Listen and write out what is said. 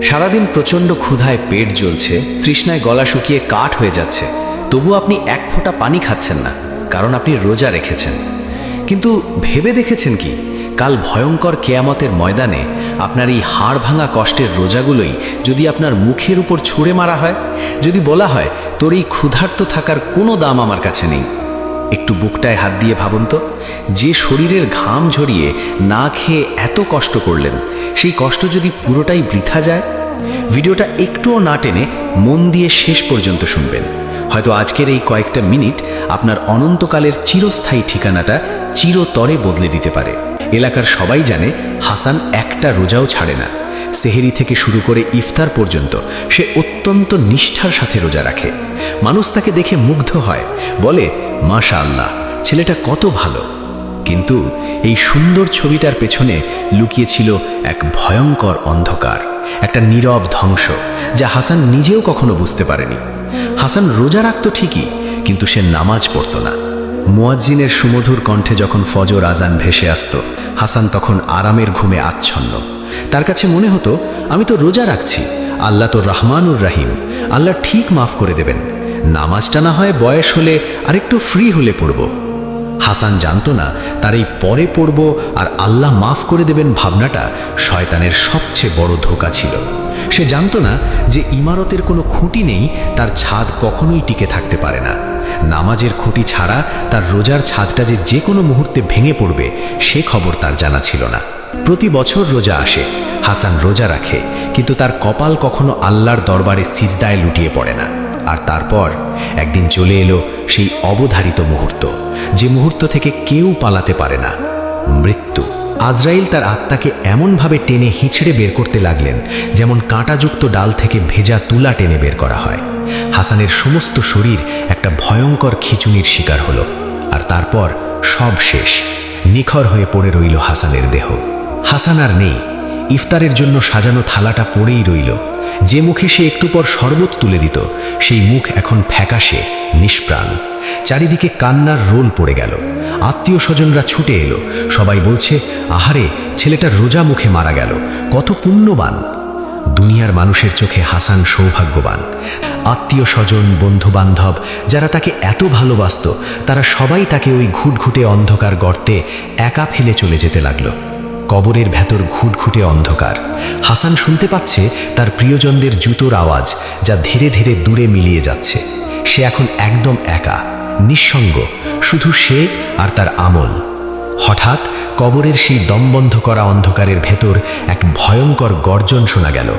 সারাদিন প্রচণ্ড ক্ষুধায় পেট জ্বলছে, তৃষ্ণায় গলা শুকিয়ে কাঠ হয়ে যাচ্ছে, তবু আপনি এক ফোঁটা পানি খাচ্ছেন না, কারণ আপনি রোজা রেখেছেন। কিন্তু ভেবে দেখেছেন কি, কাল ভয়ঙ্কর কেয়ামতের ময়দানে আপনার এই হাড় ভাঙা কষ্টের রোজাগুলোই যদি আপনার মুখের উপর ছুঁড়ে মারা হয়, যদি বলা হয় তোর এই ক্ষুধার্ত থাকার কোনো দাম আমার কাছে নেই। একটু বুকটায় হাত দিয়ে ভাবুন তো, যে শরীরের ঘাম ঝরিয়ে না খেয়ে এত কষ্ট করলেন, সেই কষ্ট যদি পুরোটাই বৃথা যায়। ভিডিওটা একটুও না টেনে মন দিয়ে শেষ পর্যন্ত শুনবেন। হয়তো আজকের এই কয়েকটা মিনিট আপনার অনন্তকালের চিরস্থায়ী ঠিকানাটা চিরতরে বদলে দিতে পারে। এলাকার সবাই জানে হাসান একটা রোজাও ছাড়ে না। সেহেরি থেকে শুরু করে ইফতার পর্যন্ত সে অত্যন্ত নিষ্ঠার সাথে রোজা রাখে। মানুষ তাকে দেখে মুগ্ধ হয়, বলে মাশাআল্লাহ, ছেলেটা কত ভালো। কিন্তু এই সুন্দর ছবিটার পেছনে লুকিয়ে ছিল এক ভয়ঙ্কর অন্ধকার, একটা নীরব ধ্বংস, যা হাসান নিজেও কখনো বুঝতে পারেনি। হাসান রোজা রাখত ঠিকই, কিন্তু সে নামাজ পড়ত না। মুয়াজ্জিনের সুমধুর কণ্ঠে যখন ফজর আজান ভেসে আসত, হাসান তখন আরামের ঘুমে আচ্ছন্ন। তার কাছে মনে হতো, আমি তো রোজা রাখছি, আল্লাহ তো রহমানুর রাহিম, আল্লাহ ঠিক মাফ করে দেবেন। নামাজটা না হয় বয়স হলে আরেকটু ফ্রি হলে পড়ব। হাসান জানতো না, তার এই পরে পড়ব আর আল্লাহ মাফ করে দেবেন ভাবনাটা শয়তানের সবচেয়ে বড় ধোঁকা ছিল। সে জানতো না যে ইমারতের কোনো খুঁটি নেই, তার ছাদ কখনোই টিকে থাকতে পারে না। নামাজের খুঁটি ছাড়া তার রোজার ছাদটা যে কোনো মুহূর্তে ভেঙে পড়বে, সে খবর তার জানা ছিল না। প্রতি বছর রোজা আসে, হাসান রোজা রাখে, কিন্তু তার কপাল কখনো আল্লাহর দরবারে সিজদায় লুটিয়ে পড়ে না। আর তারপর একদিন চলে এলো সেই অবধারিত মুহূর্ত, যে মুহূর্ত থেকে কেউ পালাতে পারে না, মৃত্যু। আজরাইল তার আত্মাকে এমনভাবে টেনে হিঁচড়ে বের করতে লাগলেন, যেমন কাঁটাযুক্ত ডাল থেকে ভেজা তুলা টেনে বের করা হয়। হাসানের সমস্ত শরীর একটা ভয়ঙ্কর খিঁচুনির শিকার হলো। আর তারপর সব শেষ, নিখর হয়ে পড়ে রইল হাসানের দেহ। হাসান আর নেই। ইফতারের জন্য সাজানো থালাটা পড়েই রইল। যে মুখে সে একটু পর শরবত তুলে দিত, সেই মুখ এখন ফ্যাকাশে, নিষ্প্রাণ। চারিদিকে কান্নার রোল পড়ে গেল। আত্মীয় স্বজনরা ছুটে এলো, সবাই বলছে, আহারে, ছেলেটা রোজা মুখে মারা গেল, কত পুণ্যবান। দুনিয়ার মানুষের চোখে হাসান সৌভাগ্যবান। আত্মীয় স্বজন, বন্ধু বান্ধব যারা তাকে এত ভালোবাসত, তারা সবাই তাকে ওই ঘুটঘুটে অন্ধকার গর্তে একা ফেলে চলে যেতে লাগলো। কবরের ভেতর ঘুটঘুটে অন্ধকার। হাসান শুনতে পাচ্ছে তার প্রিয়জনদের জুতোর আওয়াজ, যা ধীরে ধীরে দূরে মিলিয়ে যাচ্ছে। সে এখন একদম একা, নিঃসঙ্গ, শুধু সে আর তার আমল। হঠাৎ কবরের সেই দমবন্ধ করা অন্ধকারের ভেতর এক ভয়ঙ্কর গর্জন শোনা গেল।